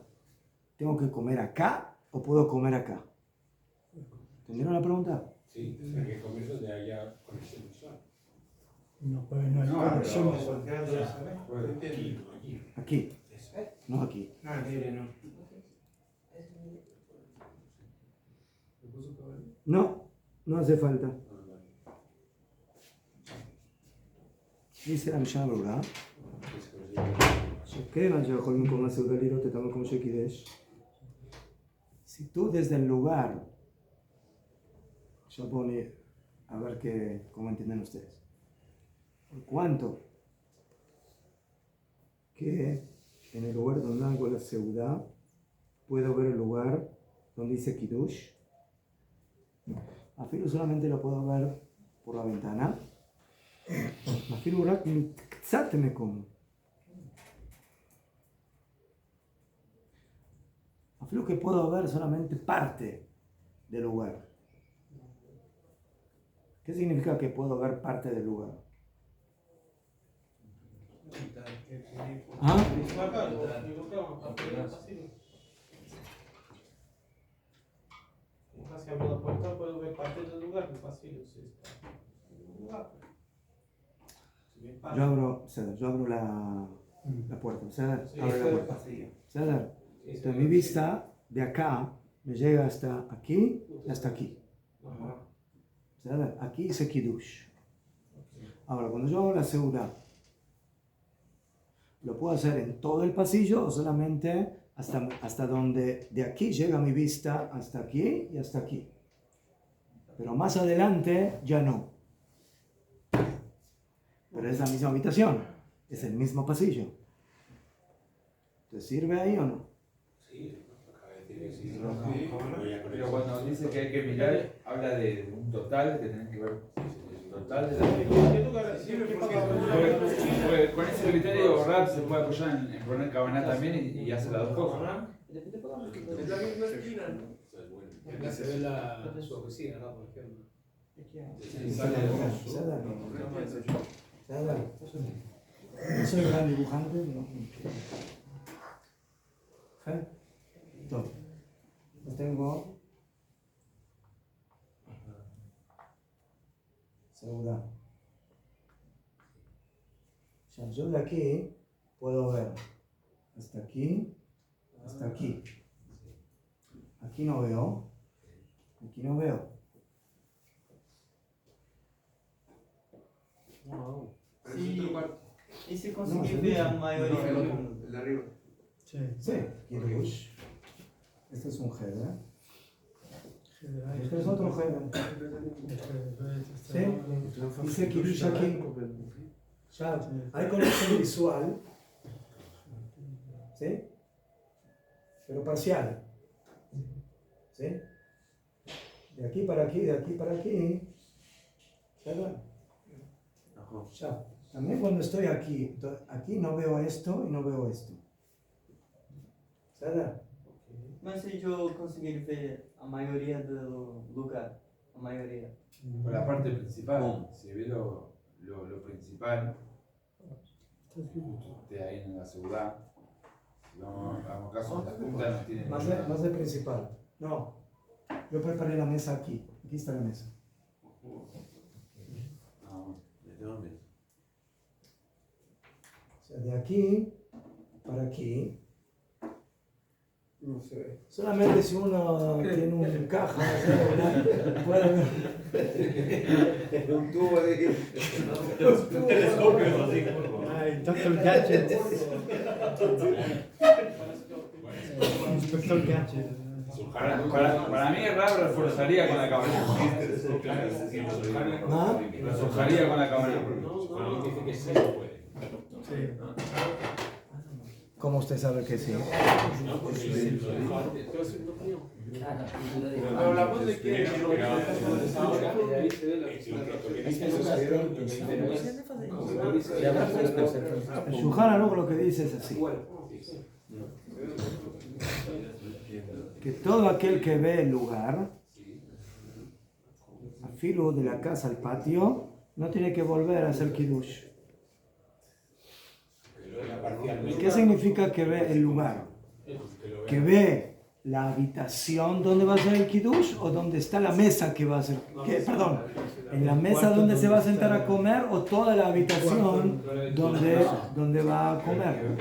¿tengo que comer acá o puedo comer acá? ¿Entendieron la pregunta? Sí, hay que comer donde haya conexión visual. No hay conexión. Aquí, no aquí. No hace falta. Dice la Mishnah Berurah, si tú desde el lugar, yo pone, a ver cómo entienden ustedes, por cuanto que en el lugar donde hago la seudá puedo ver el lugar donde dice Kiddush, afilo solamente lo puedo ver por la ventana, afilo rak קצת מקום. Afilo que puedo ver solamente parte del lugar. ¿Qué significa que puedo ver parte del lugar? ¿Ah? Casi abro la puerta, puedo ver parte del lugar, el pasillo, sí, está. Yo abro la puerta. ¿Cedar? Sí, Abre la puerta. ¿Cedar? Entonces mi vista de acá me llega hasta aquí y hasta aquí. ¿Cedar? Aquí dice Kiddush. Ahora, cuando yo hago la seudá, ¿lo puedo hacer en todo el pasillo o solamente hasta donde de aquí llega mi vista hasta aquí y hasta aquí? Pero más adelante ya no. Pero es la misma habitación, es el mismo pasillo. ¿Te sirve ahí o no? Sí, acaba de decir que sí. Pero cuando dice que hay que mirar, habla de un total que tenés que ver. Total de la película. Porque con ese criterio rap se puede apoyar en poner cabaná también y hace las dos cosas. Es la misma esquina, ¿no? Acá se ve su oficina, ¿no? Por ejemplo. No soy gran dibujante, no. Entonces tengo segura. O sea, yo de aquí puedo ver hasta aquí, hasta aquí. aquí no veo, aquí no veo. Wow. Sí. Y si No, conseguir es ver a el maioria. El de arriba. Sí. Sí, Kiddush. Este es un Heder. Este es otro Heder. Sí, dice Kiddush aquí. Ya, hay conexión visual. ¿Sí? Pero parcial. ¿Sí? De aquí para aquí, de aquí para aquí. ¿Verdad? Ya. También cuando estoy aquí, aquí no veo esto y no veo esto. ¿Verdad? Mas se eu conseguir ver a maioria do lugar, a maioria. Por la parte principal, si ve lo principal, de ahí en la ciudad, si vamos a caso, las puntas no tienen Más de principal. No. Yo preparé la mesa aquí. Aquí está la mesa. O sea, de aquí para aquí. No se ve. Solamente si uno tiene un caja, puede ver. Un tubo de... Un telescopio así. Ay, Dr. Gadget. Inspector Gadget. Para mí Rab reforzaría con la cámara. ¿Ah? Reforzaría con la cámara. Cuando dice que sí, puede. Sí. ¿Cómo usted sabe que sí? No, porque le lo dijo antes. Pero hablamos de que... Ahora, Ahí se ve la. lo que dice Lucas, lo que dice El Shulchan Aruch lo que dice es así. Que todo aquel que ve el lugar, a filo de la casa al patio, no tiene que volver a hacer kiddush. ¿Qué significa que ve el lugar? Que ve la habitación donde va a ser el kiddush o donde está la mesa que va a ser, perdón, en la mesa donde se va a sentar a comer o toda la habitación donde va a comer.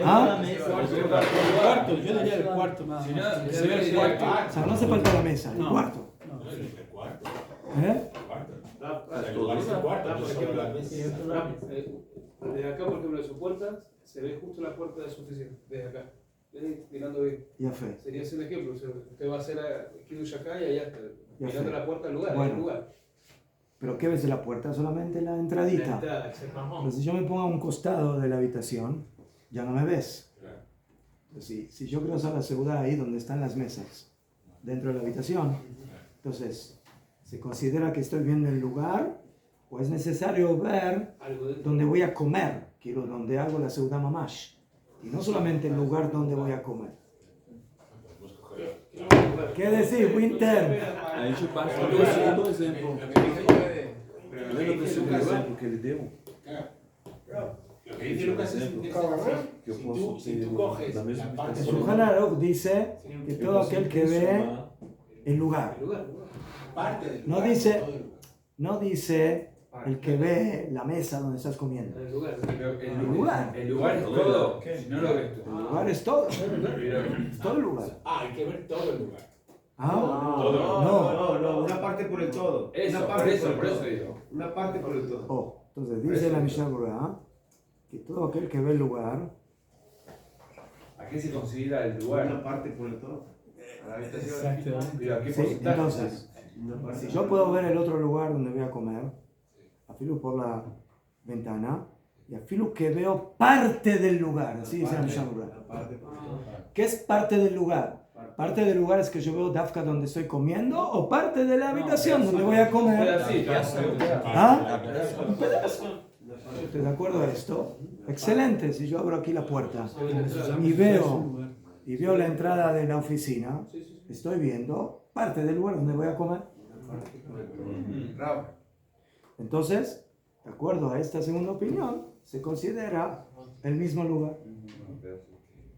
¿Ah? El cuarto, yo diría el cuarto más. Si no, se ve el cuarto. O sea, no hace falta la mesa, el cuarto. No, es el cuarto. ¿Eh? El lugar es el cuarto, no sé qué hablar. Desde acá, por ejemplo, de su puerta, se ve justo la puerta de su oficina, desde acá. Mirando bien. Ya fe. Sería ese el ejemplo. O sea, usted va a hacer Kiddush acá y allá está. Ya Mirando sé. la puerta al lugar, Bueno. el lugar. ¿Pero qué ves de la puerta? Solamente la La entradita. entrada, exacto. Pero si yo me pongo a un costado de la habitación, ya no me ves. Entonces, si yo quiero hacer la seguridad ahí donde están las mesas, dentro de la habitación, entonces, ¿se considera que estoy viendo el lugar o es necesario ver Algo dentro. donde voy a comer? Quiero donde hago la seguridad mamash. Y no solamente el lugar donde voy a comer. ¿Qué decir, Winter? A gente passa pelo segundo exemplo. Lembra do segundo exemplo que ele deu? Lo que dice Lucas es interesante. Que eu Si posso tú ter coges da mesma la El parte Shulchan Aruch dice que todo aquel que ve el lugar. El lugar. parte del No lugar, dice- todo el lugar. No dice el que ve la mesa donde estás comiendo. El lugar. Pero El lugar. el lugar es todo, si no lo ves tú. El lugar es todo. Pero Es todo el lugar. Ah, hay que ver todo el lugar. Ah, No, una parte por el todo. eso, Una por parte eso el todo. digo. Una parte por el todo. oh, entonces dice la Mishnah Berurah que todo aquel que ve el lugar, ¿A qué se considera el Una lugar? parte por el todo. A la habitación. Exactamente. Pero ¿a qué sí, porcentaje? entonces, Una parte. si yo puedo ver el otro lugar donde voy a comer, afilo por la ventana y afilo que veo parte del lugar, así dice la Mishnah Berurah. La parte por el todo. ¿Qué es parte del lugar? Parte del lugar es que yo veo Dafka donde estoy comiendo o parte de la habitación donde voy a comer. ¿Ah? Un pedazo. ¿Estás de acuerdo a esto? Excelente, si yo abro aquí la puerta y veo la entrada de la oficina, estoy viendo parte del lugar donde voy a comer. Rab, Entonces, de acuerdo a esta segunda opinión, se considera el mismo lugar.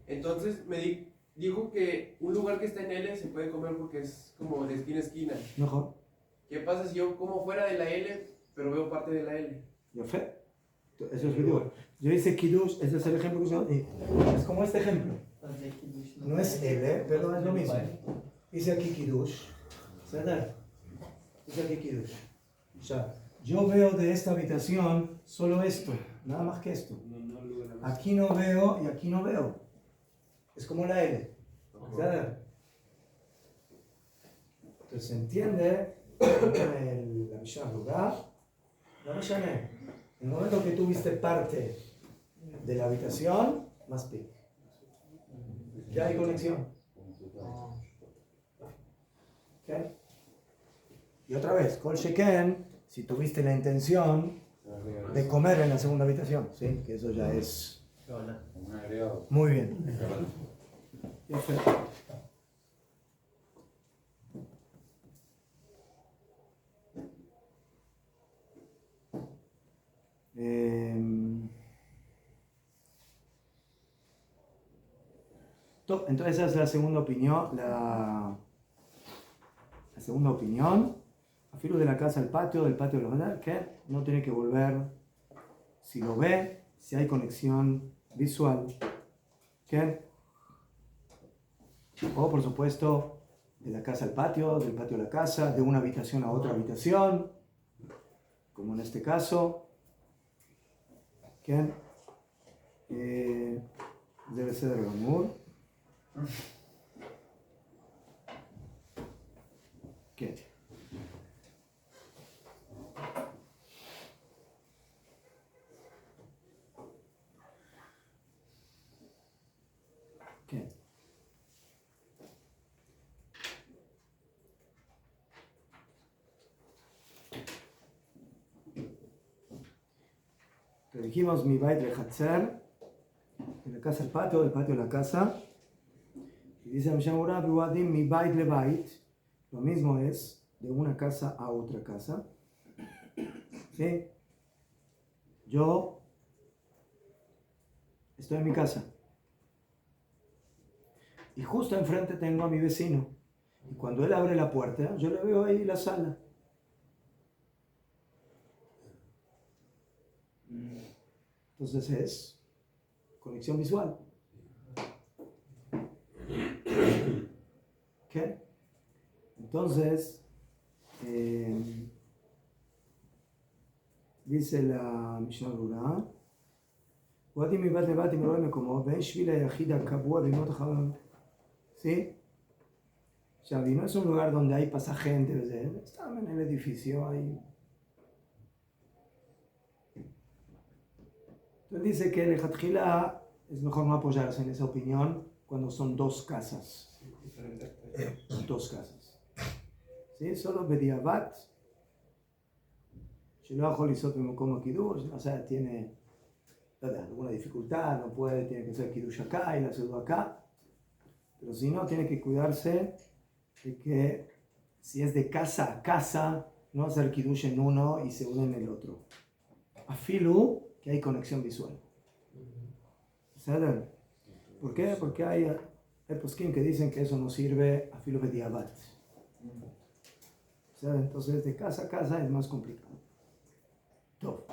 entonces dijo que un lugar que está en L se puede comer porque es como de esquina a esquina. Mejor. ¿Qué pasa si yo como fuera de la L, pero veo parte de la L? ¿Ya fe? Eso es video. Yo hice Kiddush, ese es el ejemplo que yo di. Es como este ejemplo. No es L, pero es lo mismo. Hice aquí Kiddush. ¿Verdad? Hice aquí Kiddush. O sea, yo veo de esta habitación solo esto, nada más que esto. Aquí no veo y aquí no veo. Es como la L. ¿Verdad? Entonces se entiende la Mishnah Lugar. No me llamé. En el momento que tuviste parte de la habitación, más pic. Ya hay conexión. ¿Okay? Y otra vez, Kol Sheken, si tuviste la intención de comer en la segunda habitación, ¿sí? Que eso ya es Un agregado. muy bien. Perfecto. Entonces esa es la segunda opinión. La segunda opinión, afilo de la casa al patio, del patio al hogar, que no tiene que volver si lo ve, si hay conexión visual. ¿Okay? O por supuesto, de la casa al patio, del patio a la casa, de una habitación a otra habitación, como en este caso. ¿Okay? Debe ser el amor. ¿Qué? ¿Qué? Te dijimos mi bait de Hatzer, de la casa al patio, del patio a la casa. Y dice Mishamura, mi bait le bait, lo mismo es de una casa a otra casa. ¿Sí? Yo estoy en mi casa y justo enfrente tengo a mi vecino. Y cuando él abre la puerta, yo le veo ahí la sala. Entonces es conexión visual. ¿Qué? Entonces, dice la Mishnah Berurah, ¿sí? Shavi no es un lugar donde hay pasajeros, están en el edificio, hay. Entonces dice que el Hatjila es mejor no apoyarse en esa opinión cuando son dos casas. Dos casas. ¿Sí? Solo Bediabat. Shiloh Lisot como Kiddush, o sea, tiene alguna dificultad, no puede, tiene que hacer Kiddush acá y la hacerlo acá. Pero si no, tiene que cuidarse de que si es de casa a casa, no hacer Kiddush en uno y se une en el otro. Afilu, que hay conexión visual. ¿Saben? ¿Por qué? Porque hay poskim que dicen que eso no sirve a filo de diabat. ¿Saben? Entonces de casa a casa es más complicado. Todo.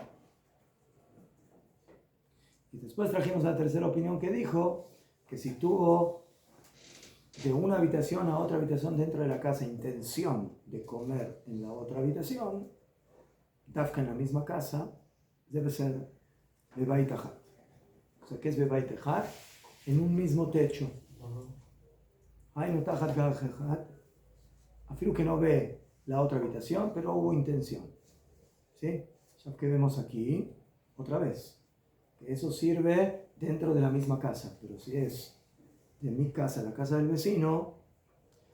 Y después trajimos la tercera opinión que dijo que si tuvo de una habitación a otra habitación dentro de la casa intención de comer en la otra habitación, dafka en la misma casa, debe ser bebait ajat. O sea, ¿qué es bebait ajat? En un mismo techo. Hay no tajat gajat, afirmo que no ve la otra habitación, pero hubo intención. ¿Sí? Ya que vemos aquí, otra vez, que eso sirve dentro de la misma casa, pero si es de mi casa a la casa del vecino,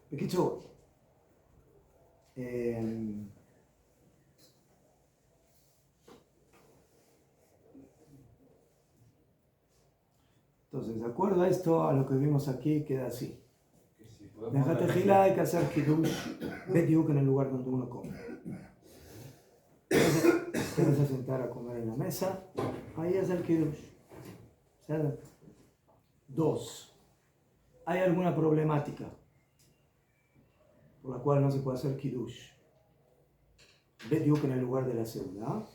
me quito. Entonces, de acuerdo a esto, a lo que vimos aquí, queda así. Déjate gilar, hay que hacer kiddush bediuk en el lugar donde uno come. Entonces, te vas a sentar a comer en la mesa, ahí es el kiddush. ¿Sabes? 2. ¿Hay alguna problemática por la cual no se puede hacer kiddush bediuk en el lugar de la célula?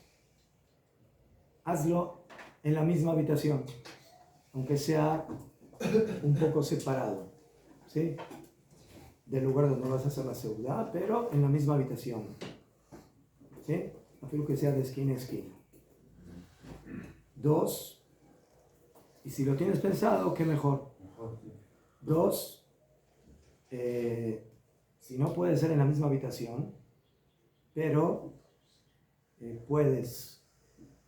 hazlo en la misma habitación, aunque sea un poco separado, ¿sí? Del lugar donde vas a hacer la seudá, pero en la misma habitación, ¿sí? Afirmo que sea de esquina a esquina. 2, y si lo tienes pensado, qué mejor. 2, si no puede ser en la misma habitación, pero puedes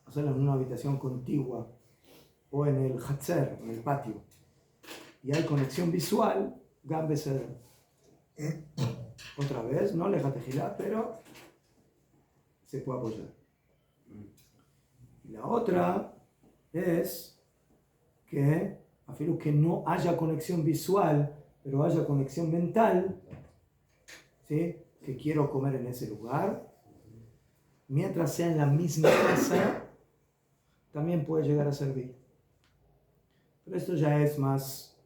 hacerlo en una habitación contigua o en el hatzer, en el patio, y hay conexión visual, Gam Beseder. Otra vez, no le tejilá, pero se puede apoyar. Y la otra es que, afirmo que no haya conexión visual, pero haya conexión mental, ¿sí? Que quiero comer en ese lugar, mientras sea en la misma casa, también puede llegar a servir. Pero esto ya es más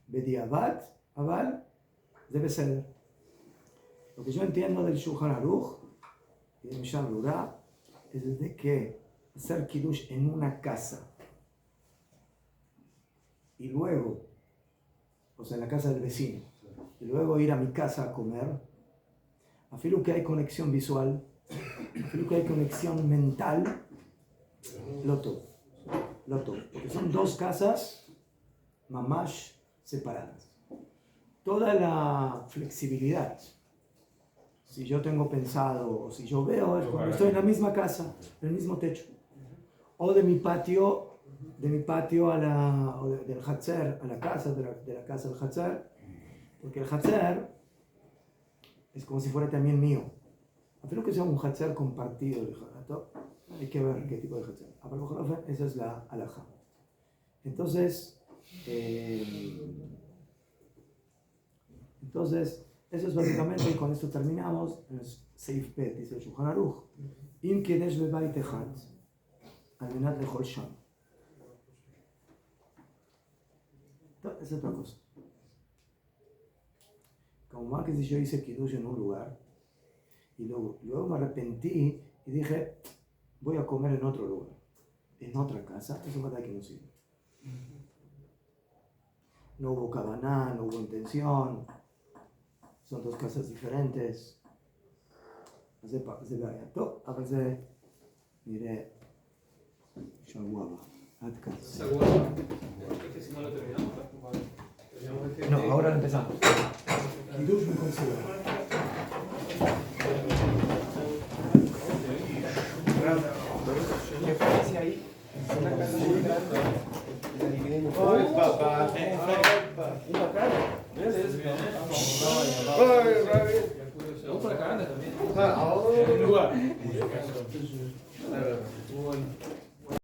bediabat, aval, debe ser. Lo que yo entiendo del Shulchan Aruch y del Mishnah Berurah es de que hacer kiddush en una casa y luego, o sea, en la casa del vecino, y luego ir a mi casa a comer, afirmo que hay conexión visual, afirmo que hay conexión mental, loto, porque son dos casas mamash separadas. Toda la flexibilidad, si yo tengo pensado, o si yo veo, es cuando estoy en la misma casa, en el mismo techo, o de mi patio a la, o del Hatzer a la casa, de la casa al Hatzer, porque el Hatzer es como si fuera también mío. Aunque que sea un Hatzer compartido, hay que ver qué tipo de Hatzer. Esa es la halajá. Entonces, eso es básicamente, y con esto terminamos, en el Seif Bet, dice el Shulchan Aruch, Im Kedesh Bebait Echad, al menat lechol sham. Es otra cosa. Como más que si yo hice kiddush en un lugar, y luego me arrepentí y dije, voy a comer en otro lugar, en otra casa, eso es verdad que no sirve. No hubo kavaná, no hubo intención, son dos casas diferentes. זה בעיה. טוב, אבל זה נראה שבוע הבא. עד כאן. No, ahora empezamos. Kiddush me considera. ¿Qué parece ahí? Una casa muy grande. ¡Ay, papá! ¡Un bacán! Vamos para acá, anda también. Ah, ahora. lugar. Bueno.